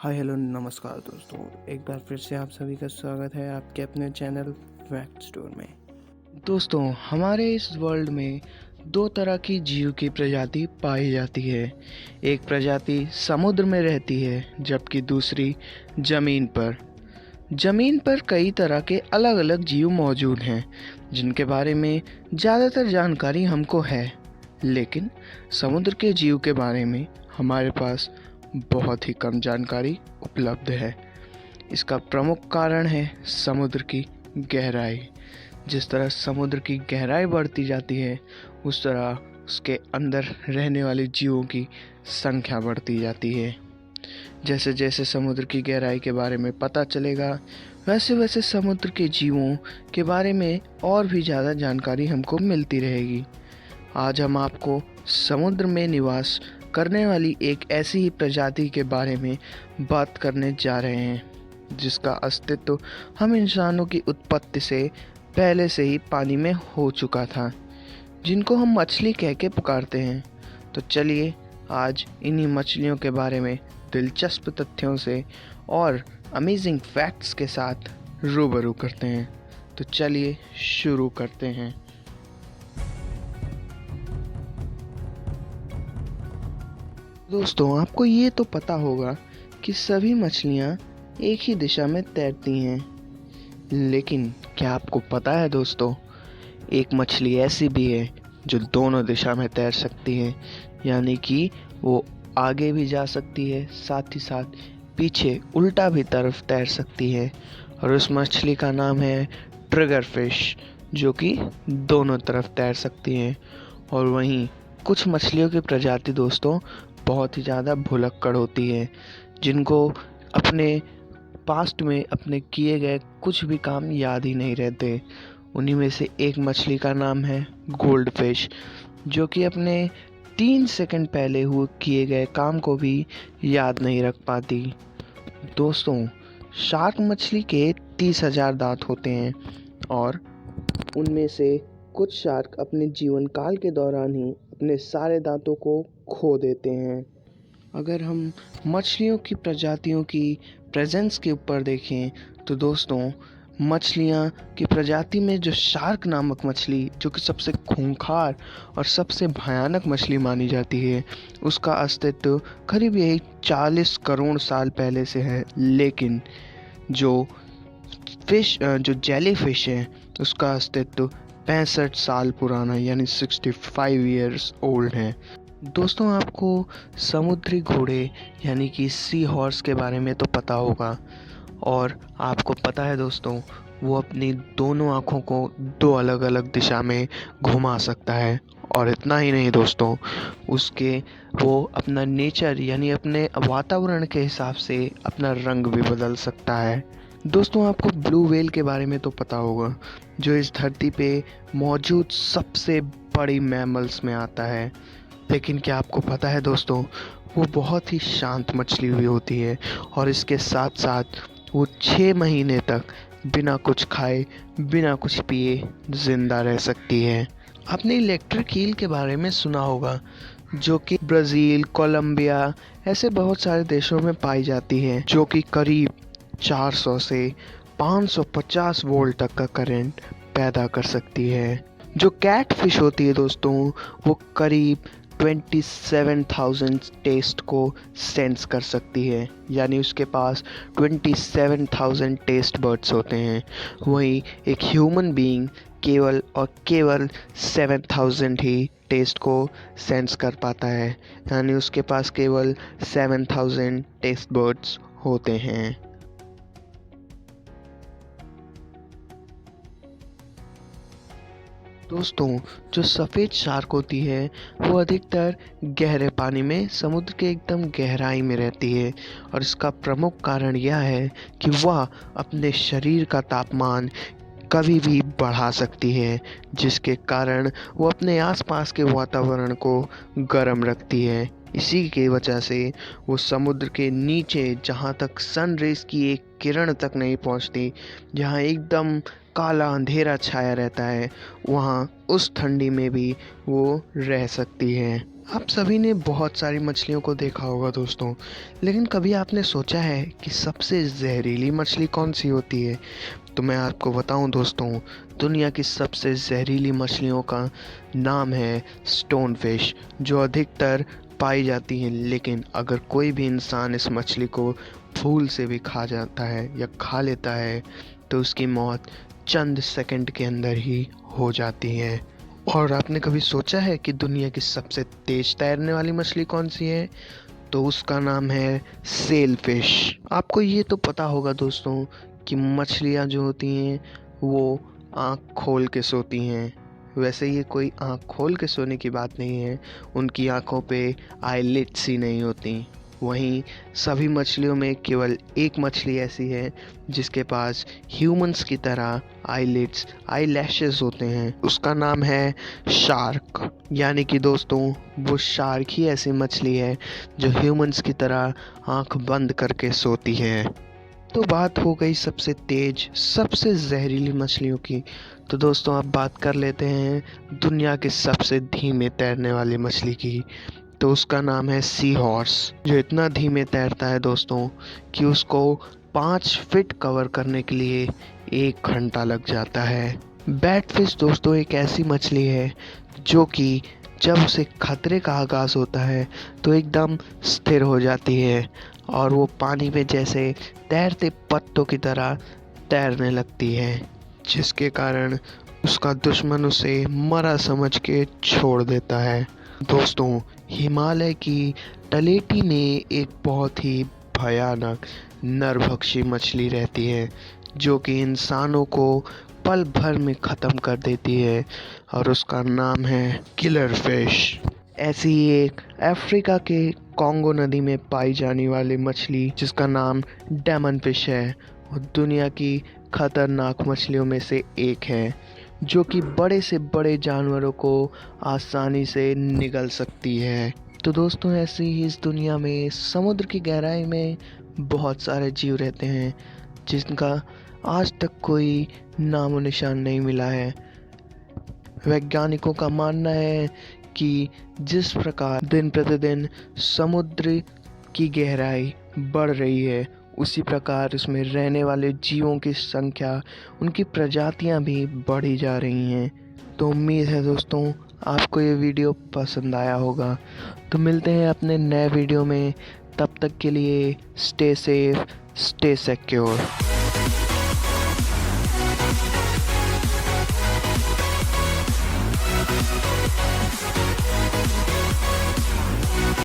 Hi hello नमस्कार दोस्तों, एक बार फिर से आप सभी का स्वागत है आपके अपने चैनल फैक्ट स्टोर में। दोस्तों, हमारे इस वर्ल्ड में दो तरह की जीव की प्रजाति पाई जाती है। एक प्रजाति समुद्र में रहती है जबकि दूसरी ज़मीन पर। ज़मीन पर कई तरह के अलग अलग जीव मौजूद हैं जिनके बारे में ज़्यादातर जानकारी हमको है, लेकिन समुद्र के जीव के बारे में हमारे पास बहुत ही कम जानकारी उपलब्ध है। इसका प्रमुख कारण है समुद्र की गहराई। जिस तरह समुद्र की गहराई बढ़ती जाती है, उस तरह उसके अंदर रहने वाले जीवों की संख्या बढ़ती जाती है। जैसे जैसे समुद्र की गहराई के बारे में पता चलेगा, वैसे वैसे समुद्र के जीवों के बारे में और भी ज़्यादा जानकारी हमको मिलती रहेगी। आज हम आपको समुद्र में निवास करने वाली एक ऐसी ही प्रजाति के बारे में बात करने जा रहे हैं जिसका अस्तित्व हम इंसानों की उत्पत्ति से पहले से ही पानी में हो चुका था, जिनको हम मछली कह के पुकारते हैं। तो चलिए आज इन्हीं मछलियों के बारे में दिलचस्प तथ्यों से और अमेजिंग फैक्ट्स के साथ रूबरू करते हैं। तो चलिए शुरू करते हैं। दोस्तों, आपको ये तो पता होगा कि सभी मछलियाँ एक ही दिशा में तैरती हैं, लेकिन क्या आपको पता है दोस्तों, एक मछली ऐसी भी है जो दोनों दिशा में तैर सकती है, यानी कि वो आगे भी जा सकती है, साथ ही साथ पीछे उल्टा भी तरफ तैर सकती है। और उस मछली का नाम है ट्रिगर फिश, जो कि दोनों तरफ तैर सकती है। और वहीं कुछ मछलियों की प्रजाति दोस्तों बहुत ही ज़्यादा भुलक्कड़ होती है, जिनको अपने पास्ट में अपने किए गए कुछ भी काम याद ही नहीं रहते। उन्हीं में से एक मछली का नाम है गोल्ड फिश, जो कि अपने 3 सेकंड पहले हुए किए गए काम को भी याद नहीं रख पाती। दोस्तों, शार्क मछली के 30,000 दांत होते हैं और उनमें से कुछ शार्क अपने जीवन काल के दौरान ही अपने सारे दांतों को खो देते हैं। अगर हम मछलियों की प्रजातियों की प्रेजेंस के ऊपर देखें तो दोस्तों, मछलियाँ की प्रजाति में जो शार्क नामक मछली, जो कि सबसे खूंखार और सबसे भयानक मछली मानी जाती है, उसका अस्तित्व करीब यही 40 करोड़ साल पहले से है। लेकिन जो जो जेली फिश है, उसका अस्तित्व 65 साल पुराना यानी 65 ईयर्स ओल्ड है। दोस्तों, आपको समुद्री घोड़े यानी कि सी हॉर्स के बारे में तो पता होगा, और आपको पता है दोस्तों, वो अपनी दोनों आँखों को दो अलग अलग दिशा में घुमा सकता है। और इतना ही नहीं दोस्तों, वो अपना नेचर यानी अपने वातावरण के हिसाब से अपना रंग भी बदल सकता है। दोस्तों, आपको ब्लू व्हेल के बारे में तो पता होगा, जो इस धरती पे मौजूद सबसे बड़ी मैमल्स में आता है। लेकिन क्या आपको पता है दोस्तों, वो बहुत ही शांत मछली भी होती है और इसके साथ साथ वो 6 महीने तक बिना कुछ खाए बिना कुछ पिए जिंदा रह सकती है। आपने इलेक्ट्रिक ईल के बारे में सुना होगा, जो कि ब्राज़ील, कोलंबिया ऐसे बहुत सारे देशों में पाई जाती है, जो कि करीब 400 से 550 वोल्ट तक का करंट पैदा कर सकती है। जो कैट फिश होती है दोस्तों, वो करीब 27,000 टेस्ट को सेंस कर सकती है, यानी उसके पास 27,000 टेस्ट बड्स होते हैं। वहीं एक ह्यूमन बीइंग केवल और केवल 7,000 ही टेस्ट को सेंस कर पाता है, यानी उसके पास केवल 7,000 टेस्ट बड्स होते हैं। दोस्तों, जो सफ़ेद शार्क होती है, वो अधिकतर गहरे पानी में समुद्र के एकदम गहराई में रहती है। और इसका प्रमुख कारण यह है कि वह अपने शरीर का तापमान कभी भी बढ़ा सकती है, जिसके कारण वो अपने आसपास के वातावरण को गर्म रखती है। इसी की वजह से वो समुद्र के नीचे, जहाँ तक सन रेज़ की एक किरण तक नहीं पहुँचती, जहाँ एकदम काला अंधेरा छाया रहता है, वहाँ उस ठंडी में भी वो रह सकती है। आप सभी ने बहुत सारी मछलियों को देखा होगा दोस्तों, लेकिन कभी आपने सोचा है कि सबसे जहरीली मछली कौन सी होती है? तो मैं आपको बताऊं दोस्तों, दुनिया की सबसे जहरीली मछलियों का नाम है स्टोन फिश, जो अधिकतर पाई जाती हैं। लेकिन अगर कोई भी इंसान इस मछली को भूल से भी खा जाता है या खा लेता है, तो उसकी मौत चंद सेकंड के अंदर ही हो जाती है। और आपने कभी सोचा है कि दुनिया की सबसे तेज तैरने वाली मछली कौन सी है? तो उसका नाम है सेल फिश। आपको ये तो पता होगा दोस्तों कि मछलियाँ जो होती हैं वो आँख खोल के सोती हैं। वैसे ये कोई आँख खोल के सोने की बात नहीं है, उनकी आँखों पे आईलिड्स ही नहीं होती। वहीं सभी मछलियों में केवल एक मछली ऐसी है जिसके पास ह्यूमंस की तरह आईलिड्स, आईलैशेस होते हैं। उसका नाम है शार्क। यानी कि दोस्तों, वो शार्क ही ऐसी मछली है जो ह्यूमंस की तरह आंख बंद करके सोती है। तो बात हो गई सबसे तेज, सबसे जहरीली मछलियों की। तो दोस्तों, अब बात कर लेते हैं दुनिया के सबसे धीमे तैरने वाली मछली की। तो उसका नाम है सी हॉर्स, जो इतना धीमे तैरता है दोस्तों कि उसको 5 फीट कवर करने के लिए 1 घंटा लग जाता है। बैटफिश दोस्तों एक ऐसी मछली है जो कि जब उसे खतरे का आगाज़ होता है तो एकदम स्थिर हो जाती है और वो पानी में जैसे तैरते पत्तों की तरह तैरने लगती है, जिसके कारण उसका दुश्मन उसे मरा समझ के छोड़ देता है। दोस्तों, हिमालय की तलेटी में एक बहुत ही भयानक नरभक्षी मछली रहती है जो कि इंसानों को पल भर में ख़त्म कर देती है, और उसका नाम है किलर फिश। ऐसी ही एक अफ्रीका के कॉन्गो नदी में पाई जाने वाली मछली जिसका नाम डेमन फिश है, वो दुनिया की खतरनाक मछलियों में से एक है, जो कि बड़े से बड़े जानवरों को आसानी से निगल सकती है। तो दोस्तों, ऐसे ही इस दुनिया में समुद्र की गहराई में बहुत सारे जीव रहते हैं जिनका आज तक कोई नामो निशान नहीं मिला है। वैज्ञानिकों का मानना है कि जिस प्रकार दिन प्रतिदिन समुद्र की गहराई बढ़ रही है, उसी प्रकार उसमें रहने वाले जीवों की संख्या, उनकी प्रजातियां भी बढ़ी जा रही हैं। तो उम्मीद है दोस्तों, आपको ये वीडियो पसंद आया होगा। तो मिलते हैं अपने नए वीडियो में, तब तक के लिए स्टे सेफ, स्टे सिक्योर।